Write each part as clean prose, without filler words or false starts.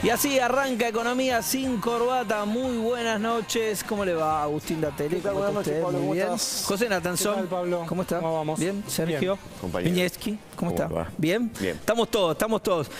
Y así arranca Economía sin Corbata. Muy buenas noches. ¿Cómo le va, Agustín Dateli? ¿Cómo Buenas noches, Pablo. Muy bien. José Natanzón. Pablo. ¿Cómo está? ¿Cómo vamos? Bien. Sergio. Viñeski. ¿Cómo está? Va? Bien. Bien. Estamos todos.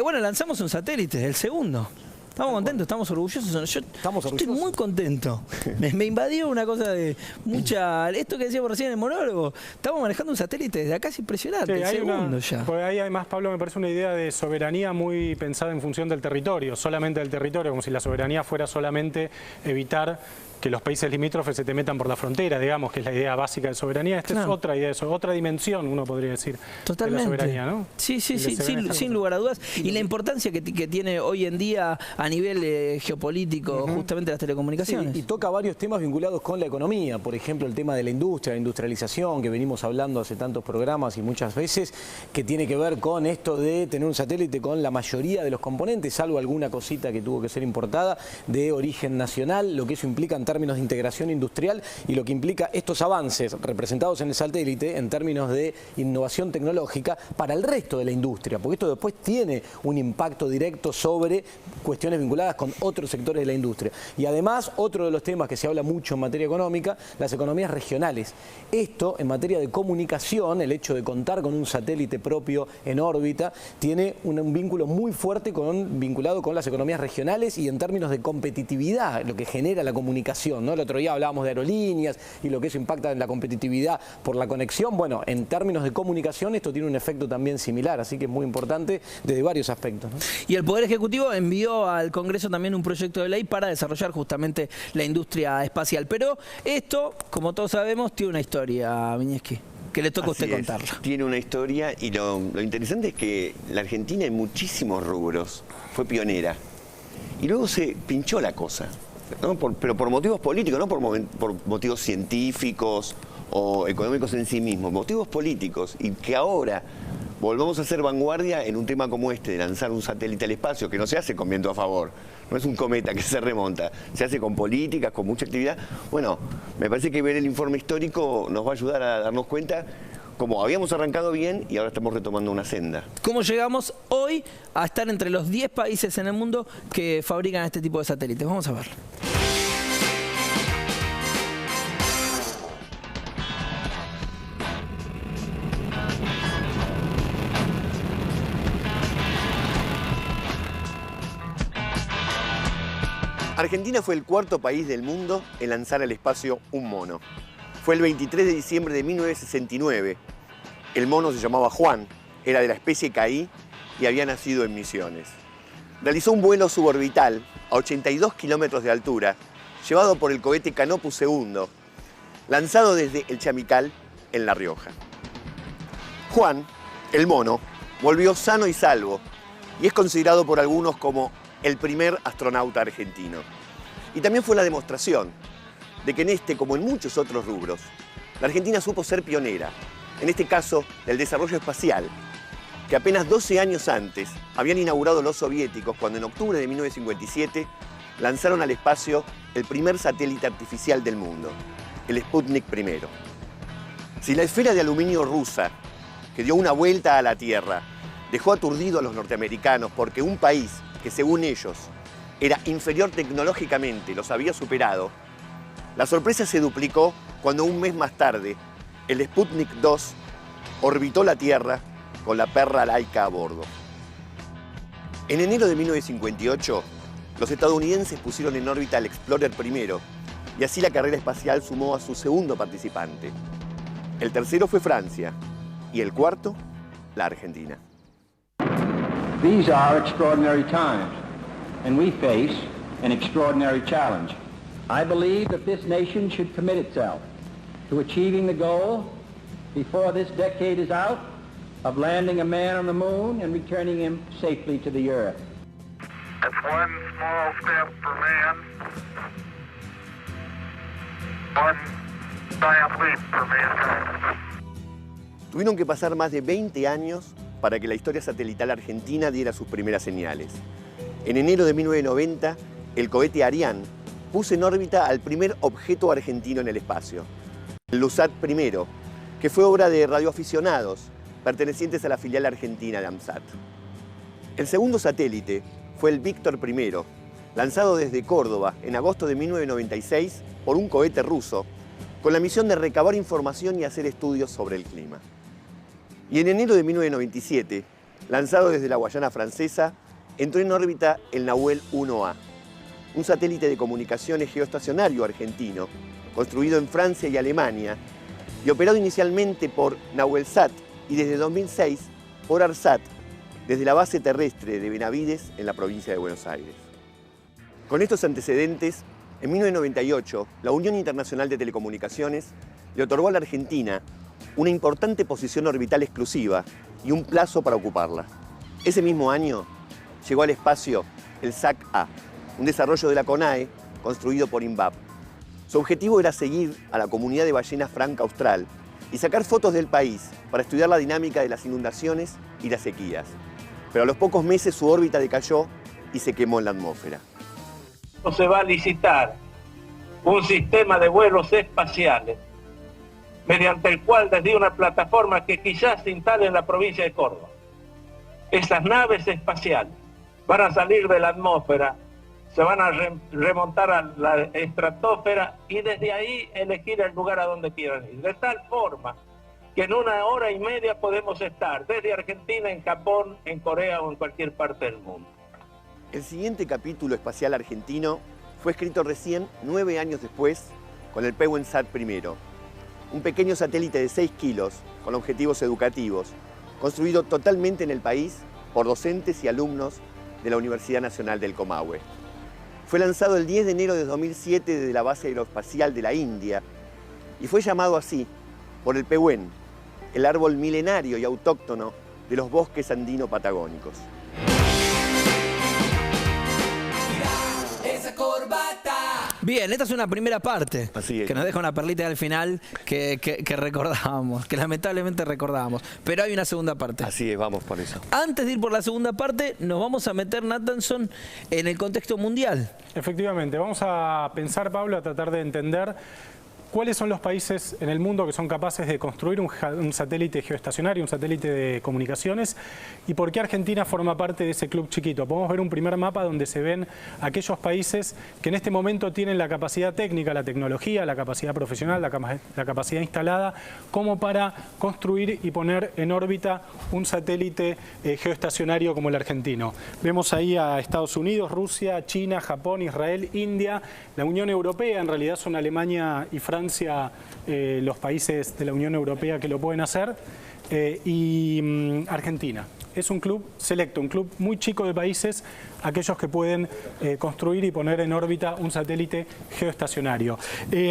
Bueno, lanzamos un satélite, el segundo. Estamos contentos, estamos orgullosos. Yo estoy muy contento. Me invadió una cosa de mucha... Esto que decíamos recién en el monólogo. Estamos manejando un satélite desde acá, es impresionante. Sí, el segundo ya. Por ahí además, Pablo, me parece una idea de soberanía muy pensada en función del territorio, solamente del territorio, como si la soberanía fuera solamente evitar que los países limítrofes se te metan por la frontera, digamos, que es la idea básica de soberanía. Esta es otra idea, otra dimensión, uno podría decir, totalmente, de la soberanía, ¿no? Sí, sin lugar a dudas. Y la importancia que tiene hoy en día a nivel geopolítico, justamente las telecomunicaciones. Sí, y toca varios temas vinculados con la economía, por ejemplo, el tema de la industria, la industrialización, que venimos hablando hace tantos programas y muchas veces, que tiene que ver con esto de tener un satélite con la mayoría de los componentes, salvo alguna cosita que tuvo que ser importada, de origen nacional, lo que eso implica en términos de integración industrial y lo que implica estos avances representados en el satélite en términos de innovación tecnológica para el resto de la industria, porque esto después tiene un impacto directo sobre cuestiones vinculadas con otros sectores de la industria. Y además, otro de los temas que se habla mucho en materia económica, las economías regionales. Esto, en materia de comunicación, el hecho de contar con un satélite propio en órbita, tiene un vínculo muy fuerte vinculado con las economías regionales y en términos de competitividad, lo que genera la comunicación, ¿no? El otro día hablábamos de aerolíneas y lo que eso impacta en la competitividad por la conexión. Bueno, en términos de comunicación esto tiene un efecto también similar, así que es muy importante desde varios aspectos, ¿no? Y el Poder Ejecutivo envió al Congreso también un proyecto de ley para desarrollar justamente la industria espacial. Pero esto, como todos sabemos, tiene una historia, Viñeski, que le toca a usted contarla. Tiene una historia y lo interesante es que la Argentina en muchísimos rubros fue pionera y luego se pinchó la cosa, ¿no? Pero por motivos políticos, no por motivos científicos o económicos en sí mismos, motivos políticos, y que ahora volvamos a hacer vanguardia en un tema como este, de lanzar un satélite al espacio, que no se hace con viento a favor, no es un cometa que se remonta, se hace con políticas, con mucha actividad. Bueno, me parece que ver el informe histórico nos va a ayudar a darnos cuenta como habíamos arrancado bien y ahora estamos retomando una senda. ¿Cómo llegamos hoy a estar entre los 10 países en el mundo que fabrican este tipo de satélites? Vamos a verlo. Argentina fue el cuarto país del mundo en lanzar al espacio un mono. Fue el 23 de diciembre de 1969. El mono se llamaba Juan, era de la especie Caí y había nacido en Misiones. Realizó un vuelo suborbital a 82 kilómetros de altura, llevado por el cohete Canopus II, lanzado desde el Chamical, en La Rioja. Juan, el mono, volvió sano y salvo y es considerado por algunos como el primer astronauta argentino. Y también fue la demostración de que en este, como en muchos otros rubros, la Argentina supo ser pionera, en este caso del desarrollo espacial, que apenas 12 años antes habían inaugurado los soviéticos cuando en octubre de 1957 lanzaron al espacio el primer satélite artificial del mundo, el Sputnik I. Si la esfera de aluminio rusa, que dio una vuelta a la Tierra, dejó aturdido a los norteamericanos porque un país que según ellos era inferior tecnológicamente los había superado, la sorpresa se duplicó cuando un mes más tarde el Sputnik 2 orbitó la Tierra con la perra Laika a bordo. En enero de 1958, los estadounidenses pusieron en órbita al Explorer I y así la carrera espacial sumó a su segundo participante. El tercero fue Francia y el cuarto, la Argentina. These are extraordinary times, and we face an extraordinary challenge. I believe that this nation should commit itself to achieving the goal before this decade is out of landing a man on the moon and returning him safely to the earth. That's one small step for man, one giant leap for mankind. Tuvieron que pasar más de 20 años para que la historia satelital argentina diera sus primeras señales. En enero de 1990, el cohete Ariane puso en órbita al primer objeto argentino en el espacio, el LUSAT I, que fue obra de radioaficionados pertenecientes a la filial argentina de AMSAT. El segundo satélite fue el Víctor I, lanzado desde Córdoba en agosto de 1996 por un cohete ruso, con la misión de recabar información y hacer estudios sobre el clima. Y en enero de 1997, lanzado desde la Guayana Francesa, entró en órbita el Nahuel 1A, un satélite de comunicaciones geoestacionario argentino, construido en Francia y Alemania, y operado inicialmente por Nahuelsat y desde 2006 por ARSAT, desde la base terrestre de Benavides en la provincia de Buenos Aires. Con estos antecedentes, en 1998, la Unión Internacional de Telecomunicaciones le otorgó a la Argentina una importante posición orbital exclusiva y un plazo para ocuparla. Ese mismo año llegó al espacio el SAC-A, un desarrollo de la CONAE construido por INVAP. Su objetivo era seguir a la comunidad de ballena franca austral y sacar fotos del país para estudiar la dinámica de las inundaciones y las sequías. Pero a los pocos meses su órbita decayó y se quemó en la atmósfera. Se va a licitar un sistema de vuelos espaciales mediante el cual desde una plataforma que quizás se instale en la provincia de Córdoba, esas naves espaciales van a salir de la atmósfera, se van a remontar a la estratosfera y desde ahí elegir el lugar a donde quieran ir. De tal forma que en 1 hora y media podemos estar desde Argentina, en Japón, en Corea o en cualquier parte del mundo. El siguiente capítulo espacial argentino fue escrito recién 9 años después con el PEWENSAT I, un pequeño satélite de 6 kilos con objetivos educativos, construido totalmente en el país por docentes y alumnos de la Universidad Nacional del Comahue. Fue lanzado el 10 de enero de 2007 desde la base aeroespacial de la India y fue llamado así por el pehuen, el árbol milenario y autóctono de los bosques andino-patagónicos. Bien, esta es una primera parte que nos deja una perlita al final que recordábamos, que lamentablemente recordábamos. Pero hay una segunda parte. Así es, vamos por eso. Antes de ir por la segunda parte, nos vamos a meter, Nathanson, en el contexto mundial. Efectivamente, vamos a pensar, Pablo, a tratar de entender cuáles son los países en el mundo que son capaces de construir un satélite geoestacionario, un satélite de comunicaciones, y por qué Argentina forma parte de ese club chiquito. Podemos ver un primer mapa donde se ven aquellos países que en este momento tienen la capacidad técnica, la tecnología, la capacidad profesional, la capacidad instalada, como para construir y poner en órbita un satélite geoestacionario como el argentino. Vemos ahí a Estados Unidos, Rusia, China, Japón, Israel, India, la Unión Europea. En realidad son Alemania y Francia los países de la Unión Europea que lo pueden hacer, y Argentina. Es un club selecto, un club muy chico de países, aquellos que pueden construir y poner en órbita un satélite geoestacionario.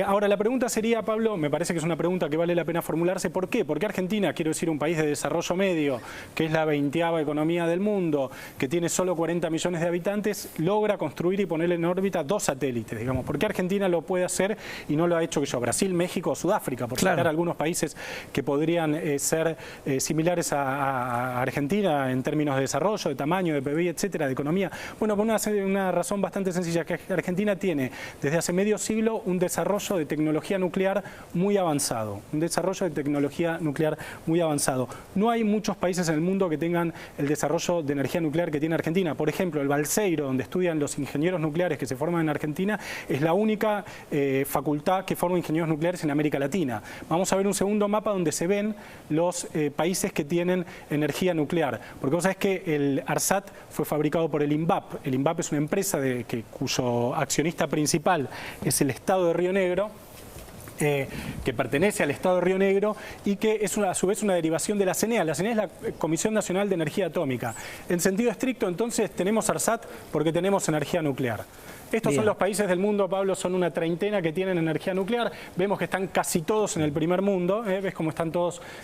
Ahora, la pregunta sería, Pablo, me parece que es una pregunta que vale la pena formularse, ¿por qué? Porque Argentina, quiero decir, un país de desarrollo medio, que es la 20ª economía del mundo, que tiene solo 40 millones de habitantes, logra construir y poner en órbita 2 satélites, digamos. ¿Por qué Argentina lo puede hacer y no lo ha hecho que yo? Brasil, México o Sudáfrica, por citar algunos países que podrían ser similares a Argentina en términos de desarrollo, de tamaño, de PIB, etcétera, de economía. Bueno, por una razón bastante sencilla, que Argentina tiene desde hace medio siglo un desarrollo de tecnología nuclear muy avanzado. No hay muchos países en el mundo que tengan el desarrollo de energía nuclear que tiene Argentina. Por ejemplo, el Balseiro, donde estudian los ingenieros nucleares que se forman en Argentina, es la única facultad que forma ingenieros nucleares en América Latina. Vamos a ver un segundo mapa donde se ven los países que tienen energía nuclear. Porque vos sabés que el ARSAT fue fabricado por el INVAP. El INVAP es una empresa cuyo accionista principal es el Estado de Río Negro, que pertenece al Estado de Río Negro y que es a su vez una derivación de la CENEA. La CENEA es la Comisión Nacional de Energía Atómica. En sentido estricto, entonces, tenemos ARSAT porque tenemos energía nuclear. Estos son los países del mundo, Pablo, son una treintena que tienen energía nuclear. Vemos que están casi todos en el primer mundo, ves cómo están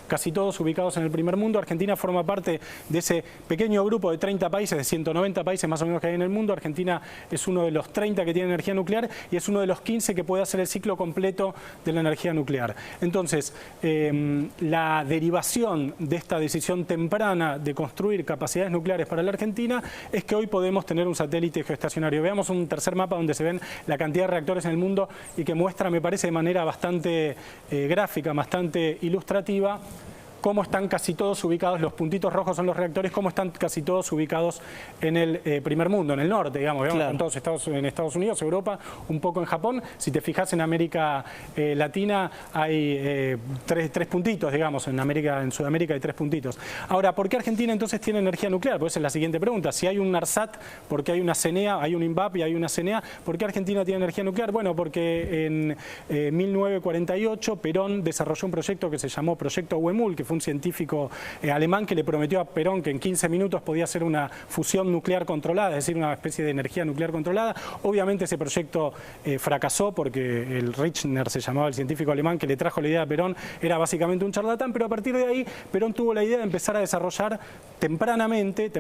casi todos ubicados en el primer mundo. Argentina forma parte de ese pequeño grupo de 30 países, de 190 países más o menos que hay en el mundo. Argentina es uno de los 30 que tiene energía nuclear y es uno de los 15 que puede hacer el ciclo completo de la energía nuclear. Entonces, la derivación de esta decisión temprana de construir capacidades nucleares para la Argentina es que hoy podemos tener un satélite geoestacionario. Veamos un tercer mapa donde se ven la cantidad de reactores en el mundo y que muestra, me parece, de manera bastante gráfica, bastante ilustrativa, cómo están casi todos ubicados, los puntitos rojos son los reactores, cómo están casi todos ubicados en el primer mundo, en el norte, digamos, Claro. en todos en Estados Unidos, Europa, un poco en Japón. Si te fijas en América Latina hay tres puntitos, digamos, en Sudamérica hay 3 puntitos. Ahora, ¿por qué Argentina entonces tiene energía nuclear? Pues esa es la siguiente pregunta. Si hay un ARSAT, ¿por qué hay una CENEA, hay un INVAP y hay una CENEA? ¿Por qué Argentina tiene energía nuclear? Bueno, porque en 1948 Perón desarrolló un proyecto que se llamó Proyecto Huemul, que fue un científico alemán que le prometió a Perón que en 15 minutos podía hacer una fusión nuclear controlada, es decir, una especie de energía nuclear controlada. Obviamente ese proyecto fracasó porque el Richner, se llamaba el científico alemán que le trajo la idea a Perón, era básicamente un charlatán, pero a partir de ahí Perón tuvo la idea de empezar a desarrollar tempranamente,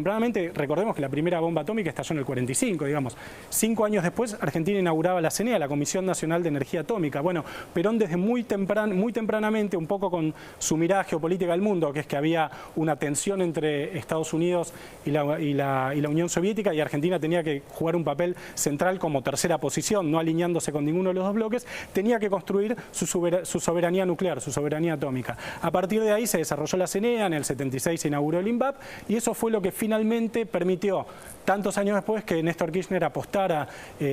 recordemos que la primera bomba atómica estalló en el 45, digamos. 5 años después Argentina inauguraba la CENEA, la Comisión Nacional de Energía Atómica. Bueno, Perón desde muy tempranamente, un poco con su mirada geopolítica del mundo, que es que había una tensión entre Estados Unidos y la Unión Soviética, y Argentina tenía que jugar un papel central como tercera posición, no alineándose con ninguno de los dos bloques, tenía que construir su soberanía nuclear, su soberanía atómica. A partir de ahí se desarrolló la CENEA, en el 76 se inauguró el INVAP, y eso fue lo que finalmente permitió, tantos años después, que Néstor Kirchner apostara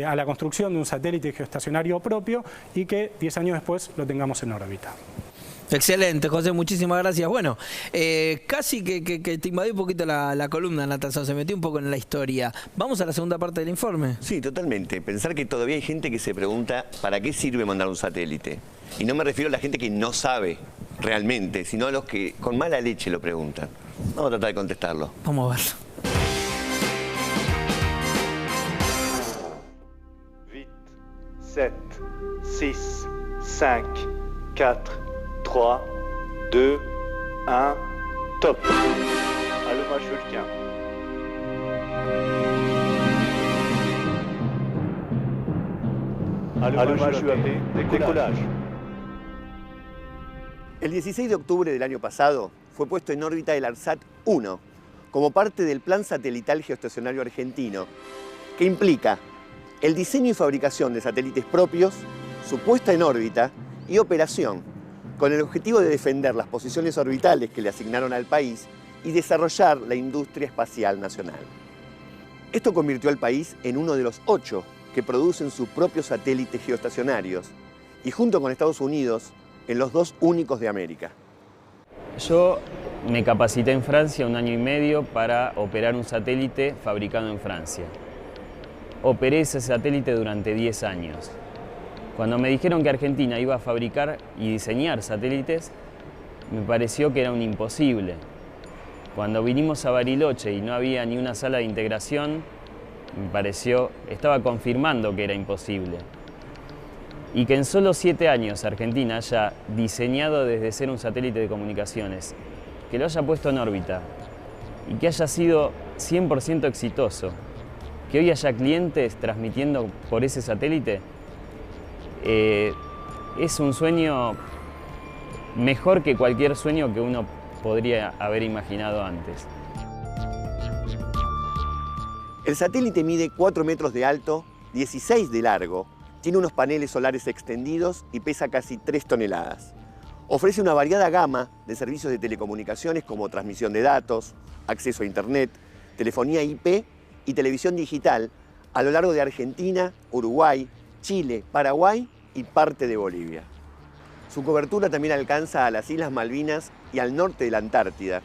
a la construcción de un satélite geoestacionario propio y que 10 años después lo tengamos en órbita. Excelente, José, muchísimas gracias. Bueno, casi que te invadí un poquito la columna, Natalia, se metió un poco en la historia. ¿Vamos a la segunda parte del informe? Sí, totalmente. Pensar que todavía hay gente que se pregunta ¿para qué sirve mandar un satélite? Y no me refiero a la gente que no sabe realmente, sino a los que con mala leche lo preguntan. Vamos a tratar de contestarlo. Vamos a verlo. 8, 7, 6, 5, 4, 3, 2, 1, top. Allumage Vulcain. Allumage UAP, décollage. El 16 de octubre del año pasado fue puesto en órbita el ARSAT-1 como parte del Plan Satelital Geoestacionario Argentino, que implica el diseño y fabricación de satélites propios, su puesta en órbita y operación, con el objetivo de defender las posiciones orbitales que le asignaron al país y desarrollar la industria espacial nacional. Esto convirtió al país en uno de los 8 que producen sus propios satélites geoestacionarios y, junto con Estados Unidos, en los 2 únicos de América. Yo me capacité en Francia 1 año y medio para operar un satélite fabricado en Francia. Operé ese satélite durante 10 años. Cuando me dijeron que Argentina iba a fabricar y diseñar satélites, me pareció que era un imposible. Cuando vinimos a Bariloche y no había ni una sala de integración, estaba confirmando que era imposible. Y que en solo 7 años Argentina haya diseñado desde cero un satélite de comunicaciones, que lo haya puesto en órbita y que haya sido 100% exitoso, que hoy haya clientes transmitiendo por ese satélite, es un sueño mejor que cualquier sueño que uno podría haber imaginado antes. El satélite mide 4 metros de alto, 16 de largo, tiene unos paneles solares extendidos y pesa casi 3 toneladas. Ofrece una variada gama de servicios de telecomunicaciones como transmisión de datos, acceso a Internet, telefonía IP y televisión digital a lo largo de Argentina, Uruguay, Chile, Paraguay y parte de Bolivia. Su cobertura también alcanza a las Islas Malvinas y al norte de la Antártida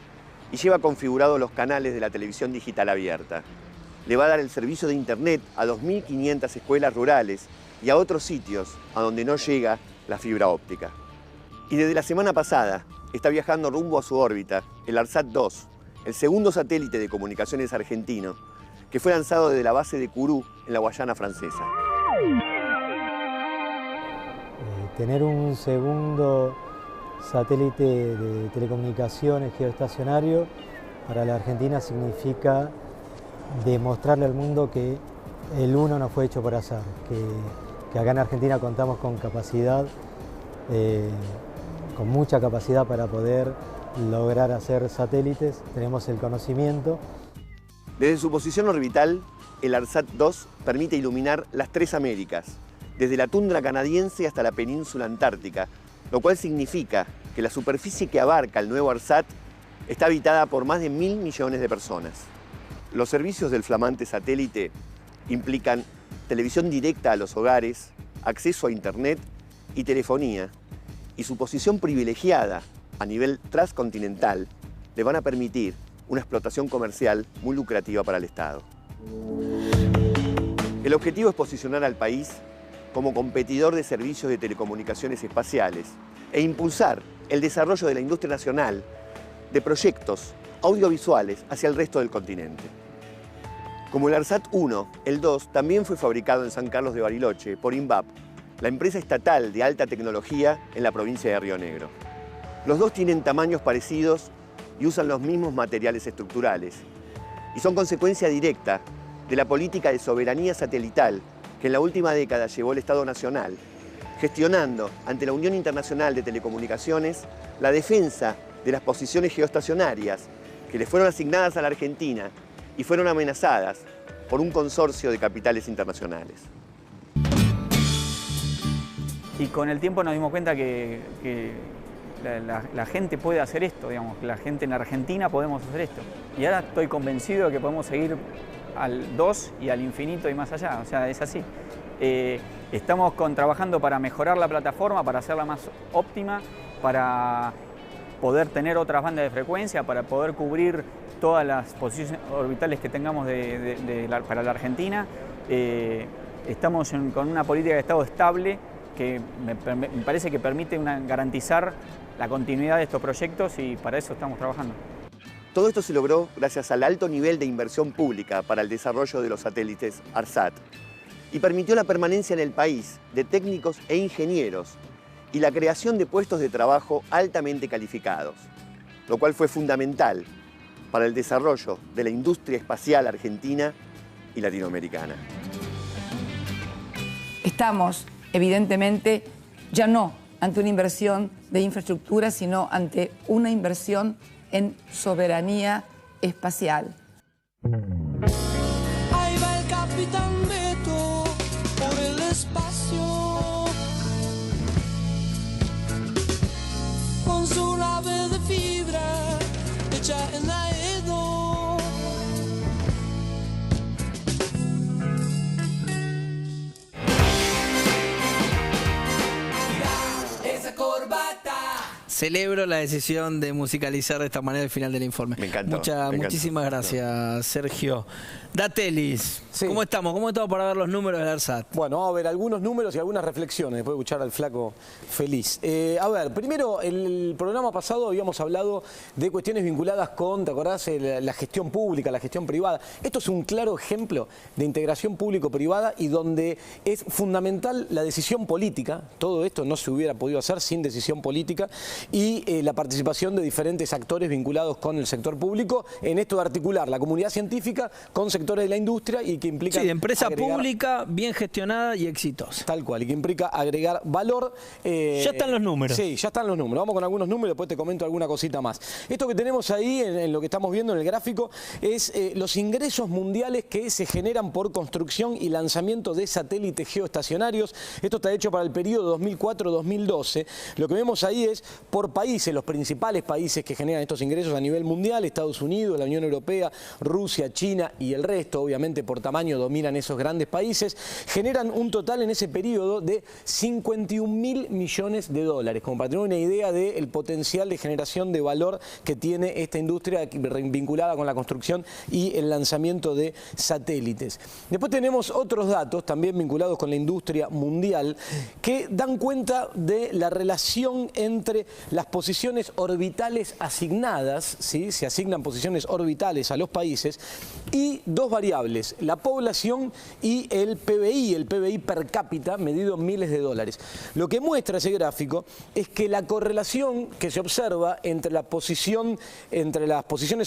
y lleva configurados los canales de la televisión digital abierta. Le va a dar el servicio de Internet a 2.500 escuelas rurales y a otros sitios a donde no llega la fibra óptica. Y desde la semana pasada está viajando rumbo a su órbita el ARSAT-2, el segundo satélite de comunicaciones argentino, que fue lanzado desde la base de Kourou, en la Guayana Francesa. Tener un segundo satélite de telecomunicaciones geoestacionario para la Argentina significa demostrarle al mundo que el uno no fue hecho por azar, que acá en Argentina contamos con capacidad, con mucha capacidad para poder lograr hacer satélites, tenemos el conocimiento. Desde su posición orbital, el ARSAT-2 permite iluminar las 3 Américas, desde la tundra canadiense hasta la península antártica, lo cual significa que la superficie que abarca el nuevo ARSAT está habitada por más de 1.000 millones de personas. Los servicios del flamante satélite implican televisión directa a los hogares, acceso a Internet y telefonía, y su posición privilegiada a nivel transcontinental le van a permitir una explotación comercial muy lucrativa para el Estado. El objetivo es posicionar al país como competidor de servicios de telecomunicaciones espaciales e impulsar el desarrollo de la industria nacional de proyectos audiovisuales hacia el resto del continente. Como el ARSAT 1, el 2 también fue fabricado en San Carlos de Bariloche por INVAP, la empresa estatal de alta tecnología en la provincia de Río Negro. Los dos tienen tamaños parecidos y usan los mismos materiales estructurales, y son consecuencia directa de la política de soberanía satelital que en la última década llevó el Estado Nacional, gestionando ante la Unión Internacional de Telecomunicaciones la defensa de las posiciones geoestacionarias que le fueron asignadas a la Argentina y fueron amenazadas por un consorcio de capitales internacionales. Y con el tiempo nos dimos cuenta que la gente puede hacer esto, digamos, que la gente en Argentina podemos hacer esto. Y ahora estoy convencido de que podemos seguir al 2 y al infinito y más allá, o sea, es así. Estamos trabajando para mejorar la plataforma, para hacerla más óptima, para poder tener otras bandas de frecuencia, para poder cubrir todas las posiciones orbitales que tengamos para la Argentina. Estamos con una política de Estado estable que me parece que permite garantizar la continuidad de estos proyectos, y para eso estamos trabajando. Todo esto se logró gracias al alto nivel de inversión pública para el desarrollo de los satélites ARSAT y permitió la permanencia en el país de técnicos e ingenieros y la creación de puestos de trabajo altamente calificados, lo cual fue fundamental para el desarrollo de la industria espacial argentina y latinoamericana. Estamos, evidentemente, ya no ante una inversión de infraestructura, sino ante una inversión en soberanía espacial. Ahí va el Capitán Beto por el espacio, con su nave de fibra hecha en Aedo. Esa corbata. Celebro la decisión de musicalizar de esta manera el final del informe. Me encantó. Muchísimas gracias, Sergio. Datelis, Sí. ¿cómo estamos? ¿Cómo estamos para ver los números del ARSAT? Bueno, vamos a ver algunos números y algunas reflexiones, después de escuchar al flaco feliz. A ver, primero, el programa pasado habíamos hablado de cuestiones vinculadas con, ¿te acordás? La gestión pública, la gestión privada. Esto es un claro ejemplo de integración público-privada y donde es fundamental la decisión política. Todo esto no se hubiera podido hacer sin decisión política y la participación de diferentes actores vinculados con el sector público en esto de articular la comunidad científica con sectores de la industria y que implica... Sí, de empresa pública, bien gestionada y exitosa. Tal cual, y que implica agregar valor. Ya están los números. Sí, ya están los números. Vamos con algunos números, después te comento alguna cosita más. Esto que tenemos ahí, en lo que estamos viendo en el gráfico, es los ingresos mundiales que se generan por construcción y lanzamiento de satélites geoestacionarios. Esto está hecho para el periodo 2004-2012. Lo que vemos ahí es por países, los principales países que generan estos ingresos a nivel mundial: Estados Unidos, la Unión Europea, Rusia, China y el resto. Obviamente por tamaño dominan esos grandes países. Generan un total en ese periodo de 51.000 millones de dólares, como para tener una idea del potencial de generación de valor que tiene esta industria vinculada con la construcción y el lanzamiento de satélites. Después tenemos otros datos también vinculados con la industria mundial que dan cuenta de la relación entre las posiciones orbitales asignadas, ¿sí? Se asignan posiciones orbitales a los países, y dos variables, la población y el PBI per cápita, medido en miles de dólares. Lo que muestra ese gráfico es que la correlación que se observa entre las posiciones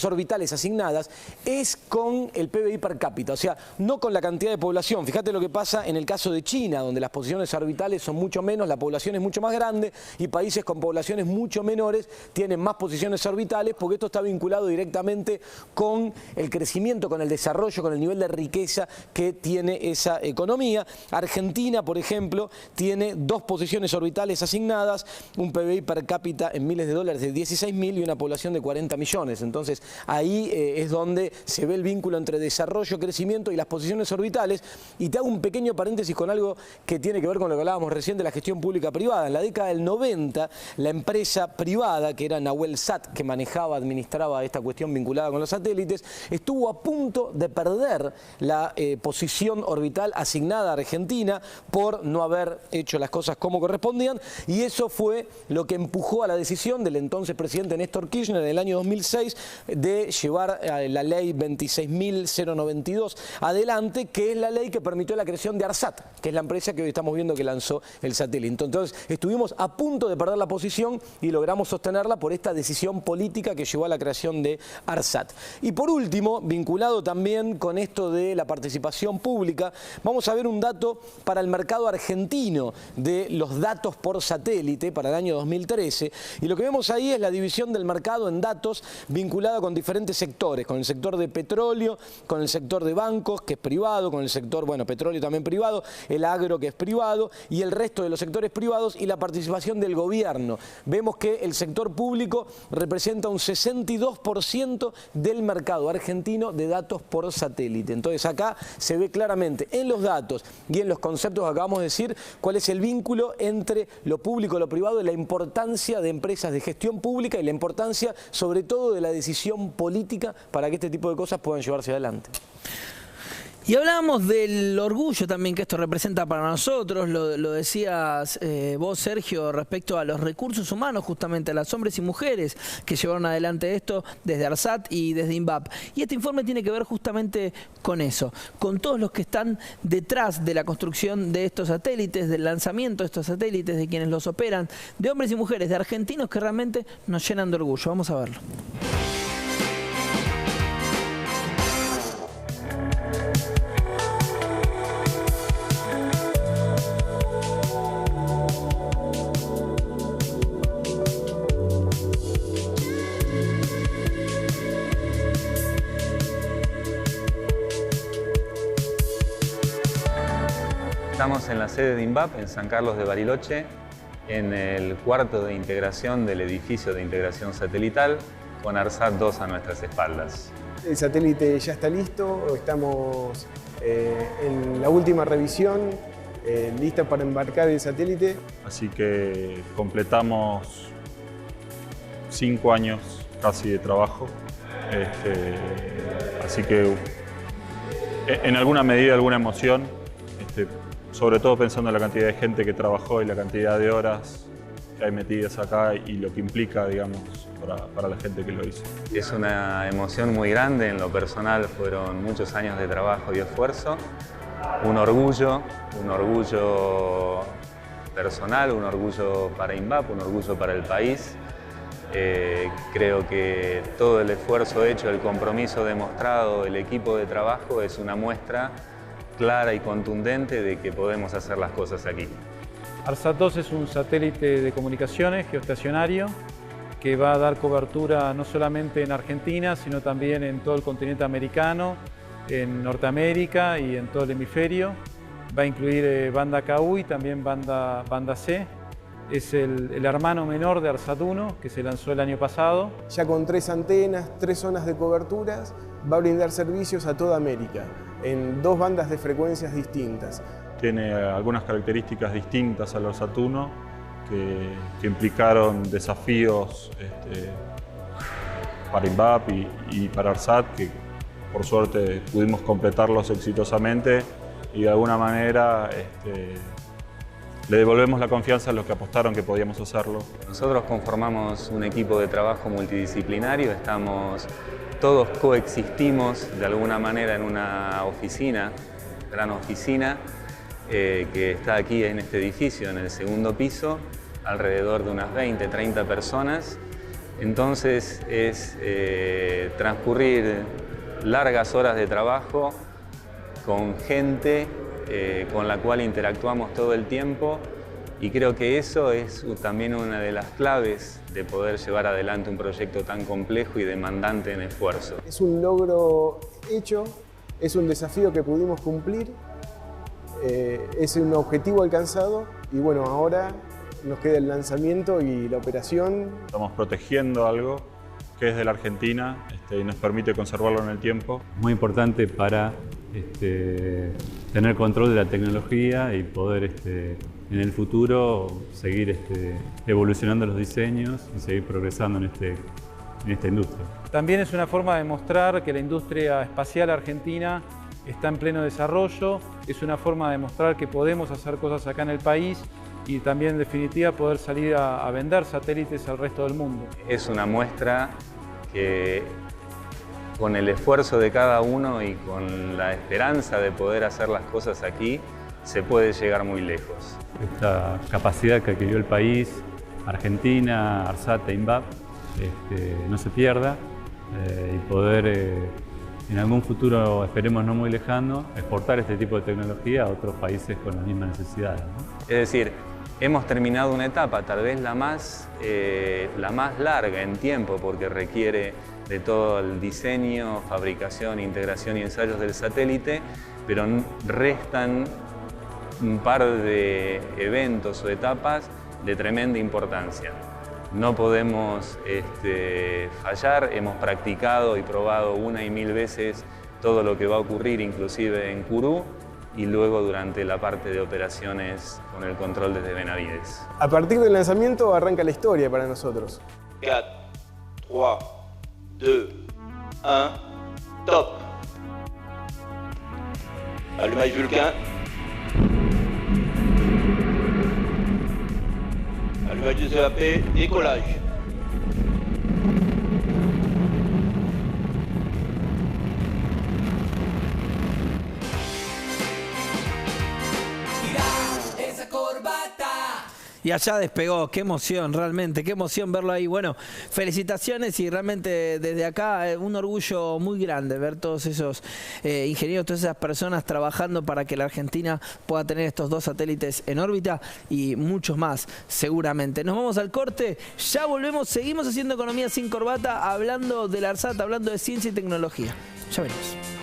orbitales asignadas es con el PBI per cápita, o sea, no con la cantidad de población. Fíjate lo que pasa en el caso de China, donde las posiciones orbitales son mucho menos, la población es mucho más grande y países con poblaciones mucho menores tienen más posiciones orbitales, porque esto está vinculado directamente con el crecimiento, con el desarrollo, con el nivel de riqueza que tiene esa economía. Argentina, por ejemplo, tiene 2 posiciones orbitales asignadas, un PBI per cápita en miles de dólares de 16.000 y una población de 40 millones. Entonces, ahí es donde se ve el vínculo entre desarrollo, crecimiento y las posiciones orbitales. Y te hago un pequeño paréntesis con algo que tiene que ver con lo que hablábamos recién de la gestión pública-privada. En la década del 90, la empresa privada, que era Nahuelsat, que manejaba, administraba esta cuestión vinculada con los satélites, estuvo a punto de perder la posición orbital asignada a Argentina por no haber hecho las cosas como correspondían, y eso fue lo que empujó a la decisión del entonces presidente Néstor Kirchner en el año 2006 de llevar la ley 26.092 adelante, que es la ley que permitió la creación de ARSAT, que es la empresa que hoy estamos viendo que lanzó el satélite. Entonces estuvimos a punto de perder la posición y logramos sostenerla por esta decisión política que llevó a la creación de ARSAT. Y por último, vinculado también con esto de la participación pública, vamos a ver un dato para el mercado argentino de los datos por satélite para el año 2013. Y lo que vemos ahí es la división del mercado en datos vinculada con diferentes sectores, con el sector de petróleo, con el sector de bancos, que es privado, con el sector, bueno, petróleo también privado, el agro, que es privado, y el resto de los sectores privados, y la participación del gobierno. Vemos que el sector público representa un 62% del mercado argentino de datos por satélite. Entonces acá se ve claramente en los datos y en los conceptos que acabamos de decir cuál es el vínculo entre lo público y lo privado, y la importancia de empresas de gestión pública y la importancia sobre todo de la decisión política para que este tipo de cosas puedan llevarse adelante. Y hablábamos del orgullo también que esto representa para nosotros, lo decías vos, Sergio, respecto a los recursos humanos, justamente a los hombres y mujeres que llevaron adelante esto desde ARSAT y desde INVAP. Y este informe tiene que ver justamente con eso, con todos los que están detrás de la construcción de estos satélites, del lanzamiento de estos satélites, de quienes los operan, de hombres y mujeres, de argentinos que realmente nos llenan de orgullo. Vamos a verlo. Estamos en la sede de INVAP, en San Carlos de Bariloche, en el cuarto de integración del edificio de integración satelital, con ARSAT 2 a nuestras espaldas. El satélite ya está listo, estamos en la última revisión, lista para embarcar el satélite. Así que completamos 5 años casi de trabajo, así que en alguna medida, alguna emoción, sobre todo pensando en la cantidad de gente que trabajó y la cantidad de horas que hay metidas acá y lo que implica, digamos, para la gente que lo hizo. Es una emoción muy grande, en lo personal fueron muchos años de trabajo y esfuerzo, un orgullo personal, un orgullo para INVAP, un orgullo para el país. Creo que todo el esfuerzo hecho, el compromiso demostrado, el equipo de trabajo es una muestra clara y contundente de que podemos hacer las cosas aquí. ARSAT 2 es un satélite de comunicaciones geoestacionario que va a dar cobertura no solamente en Argentina, sino también en todo el continente americano, en Norteamérica y en todo el hemisferio. Va a incluir banda KU y también banda C. Es el hermano menor de ARSAT 1, que se lanzó el año pasado. Ya con 3 antenas, 3 zonas de coberturas, va a brindar servicios a toda América, en 2 bandas de frecuencias distintas. Tiene algunas características distintas a los ARSAT 1 que implicaron desafíos para INVAP y para ARSAT, que por suerte pudimos completarlos exitosamente y de alguna manera le devolvemos la confianza a los que apostaron que podíamos hacerlo. Nosotros conformamos un equipo de trabajo multidisciplinario, todos coexistimos de alguna manera en una oficina, gran oficina, que está aquí en este edificio, en el segundo piso, alrededor de unas 20, 30 personas. Entonces es transcurrir largas horas de trabajo con gente con la cual interactuamos todo el tiempo Y creo que eso es también una de las claves de poder llevar adelante un proyecto tan complejo y demandante en esfuerzo. Es un logro hecho, es un desafío que pudimos cumplir, es un objetivo alcanzado y bueno, ahora nos queda el lanzamiento y la operación. Estamos protegiendo algo que es de la Argentina y nos permite conservarlo en el tiempo. Muy importante para tener control de la tecnología y poder en el futuro seguir evolucionando los diseños y seguir progresando en esta industria. También es una forma de mostrar que la industria espacial argentina está en pleno desarrollo, es una forma de mostrar que podemos hacer cosas acá en el país y también en definitiva poder salir a vender satélites al resto del mundo. Es una muestra que con el esfuerzo de cada uno y con la esperanza de poder hacer las cosas aquí, se puede llegar muy lejos. Esta capacidad que adquirió el país, Argentina, ARSAT e INVAP, no se pierda y poder en algún futuro, esperemos no muy lejano, exportar este tipo de tecnología a otros países con las mismas necesidades, ¿no? Es decir, hemos terminado una etapa, tal vez la más larga en tiempo, porque requiere de todo el diseño, fabricación, integración y ensayos del satélite, pero restan un par de eventos o etapas de tremenda importancia. No podemos fallar, hemos practicado y probado una y mil veces todo lo que va a ocurrir, inclusive en Kourou, y luego durante la parte de operaciones con el control desde Benavides. A partir del lanzamiento arranca la historia para nosotros. 4, 3, 2, 1, top. Allumage Vulcain. Allumage du CAP, décollage. Y allá despegó, qué emoción realmente, qué emoción verlo ahí. Bueno, felicitaciones y realmente desde acá un orgullo muy grande ver todos esos ingenieros, todas esas personas trabajando para que la Argentina pueda tener estos 2 satélites en órbita y muchos más seguramente. Nos vamos al corte, ya volvemos, seguimos haciendo Economía sin Corbata, hablando del ARSAT, hablando de ciencia y tecnología. Ya venimos.